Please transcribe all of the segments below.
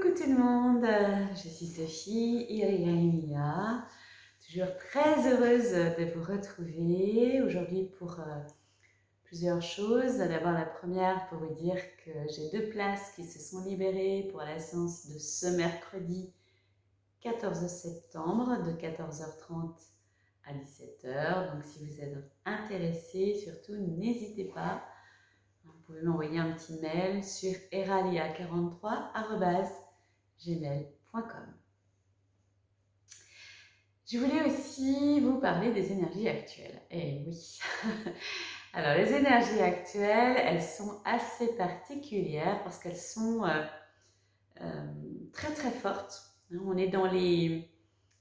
Coucou tout le monde, je suis Sophie Irigaimiya, toujours très heureuse de vous retrouver aujourd'hui pour plusieurs choses. D'abord la première pour vous dire que j'ai 2 places qui se sont libérées pour la séance de ce mercredi 14 septembre de 14h30 à 17h. Donc si vous êtes intéressés, surtout n'hésitez pas. Vous pouvez m'envoyer un petit mail sur eralia43@gmail.com. Je voulais aussi vous parler des énergies actuelles. Eh oui. Alors les énergies actuelles, elles sont assez particulières parce qu'elles sont très très fortes. On est dans les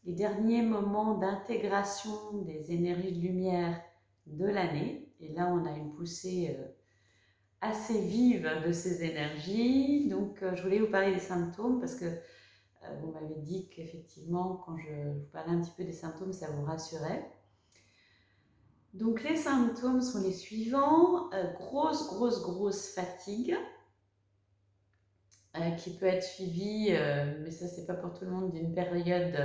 derniers moments d'intégration des énergies de lumière de l'année. Et là, on a une poussée assez vive de ces énergies. Donc, je voulais vous parler des symptômes parce que vous m'avez dit qu'effectivement, quand je vous parlais un petit peu des symptômes, ça vous rassurait. Donc, les symptômes sont les suivants. Grosse fatigue qui peut être suivie, mais ça, c'est pas pour tout le monde, d'une période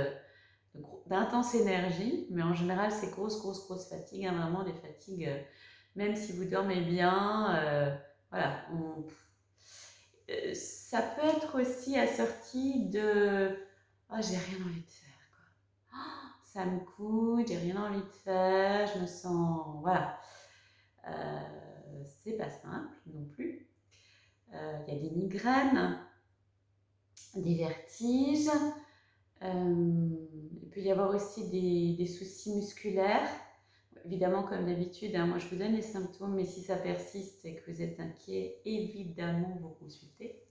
d'intense énergie. Mais en général, c'est grosse fatigue, hein, vraiment des fatigues, même si vous dormez bien, voilà, ça peut être aussi assorti de oh, j'ai rien envie de faire, quoi. Oh, ça me coûte, j'ai rien envie de faire, je me sens. Voilà. C'est pas simple non plus. Il y a des migraines, des vertiges. Il peut y avoir aussi des soucis musculaires. Évidemment, comme d'habitude, hein, moi je vous donne les symptômes, mais si ça persiste et que vous êtes inquiet, évidemment vous consultez.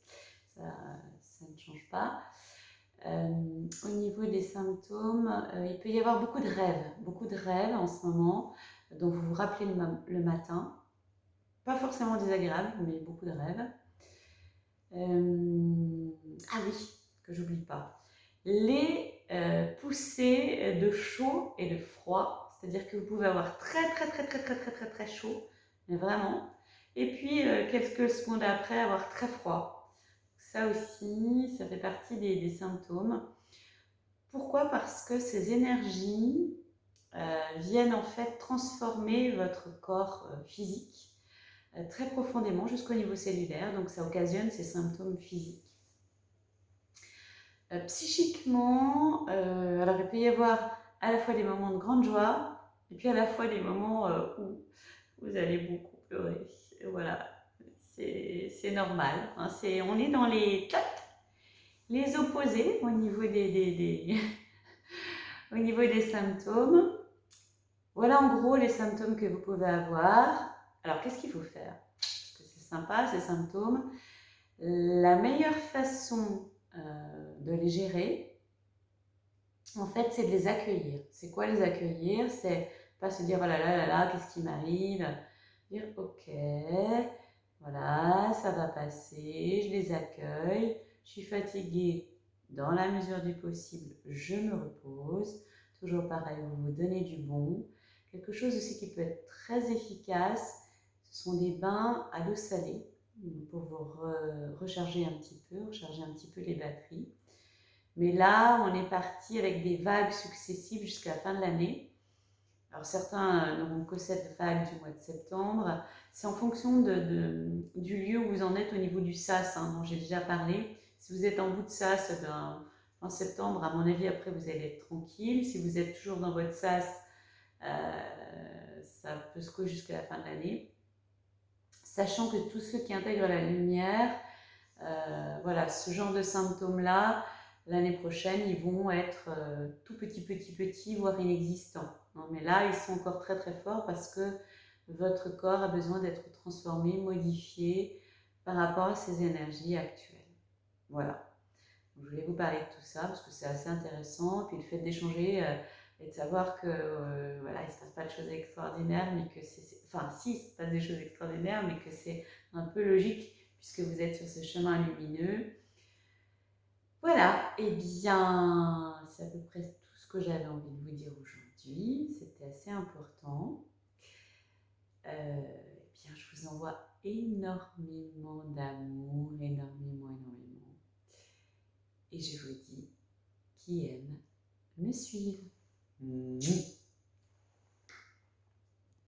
Ça ne change pas. Au niveau des symptômes, il peut y avoir beaucoup de rêves en ce moment, dont vous vous rappelez le matin. Pas forcément désagréable, mais beaucoup de rêves. Ah oui, que j'oublie pas. Les poussées de chaud et de froid, c'est-à-dire que vous pouvez avoir très chaud, mais vraiment, et puis quelques secondes après avoir très froid. Ça aussi, ça fait partie des symptômes. Pourquoi? Parce que ces énergies viennent en fait transformer votre corps physique très profondément jusqu'au niveau cellulaire, donc ça occasionne ces symptômes physiques. Psychiquement, alors il peut y avoir à la fois des moments de grande joie et puis à la fois des moments où vous allez beaucoup pleurer. Et voilà, c'est normal. Hein, on est dans les opposés au niveau au niveau des symptômes. Voilà en gros les symptômes que vous pouvez avoir. Alors qu'est-ce qu'il faut faire? Parce que c'est sympa ces symptômes. La meilleure façon de les gérer, en fait, c'est de les accueillir. C'est quoi les accueillir? C'est pas se dire oh là là, qu'est-ce qui m'arrive? Dire ok, voilà, ça va passer, je les accueille, je suis fatiguée, dans la mesure du possible, je me repose. Toujours pareil, vous vous donnez du bon. Quelque chose aussi qui peut être très efficace, ce sont des bains à l'eau salée pour vous recharger recharger un petit peu les batteries. Mais là, on est parti avec des vagues successives jusqu'à la fin de l'année. Alors certains n'auront que cette vague du mois de septembre. C'est en fonction du lieu où vous en êtes au niveau du sas, hein, dont j'ai déjà parlé. Si vous êtes en bout de sas en septembre, à mon avis, après vous allez être tranquille. Si vous êtes toujours dans votre sas, ça peut se courir jusqu'à la fin de l'année. Sachant que tous ceux qui intègrent la lumière, voilà, ce genre de symptômes-là, l'année prochaine, ils vont être tout petits, voire inexistants. Non, mais là, ils sont encore très forts parce que votre corps a besoin d'être transformé, modifié par rapport à ces énergies actuelles. Voilà. Donc, je voulais vous parler de tout ça parce que c'est assez intéressant. Puis le fait d'échanger et de savoir que voilà, il ne se passe pas de choses extraordinaires, mais que enfin, si, il se passe des choses extraordinaires, mais que c'est un peu logique puisque vous êtes sur ce chemin lumineux. Voilà, et eh bien, c'est à peu près tout ce que j'avais envie de vous dire aujourd'hui. C'était assez important. Eh bien, je vous envoie énormément d'amour, énormément. et je vous dis qui aime me suivre.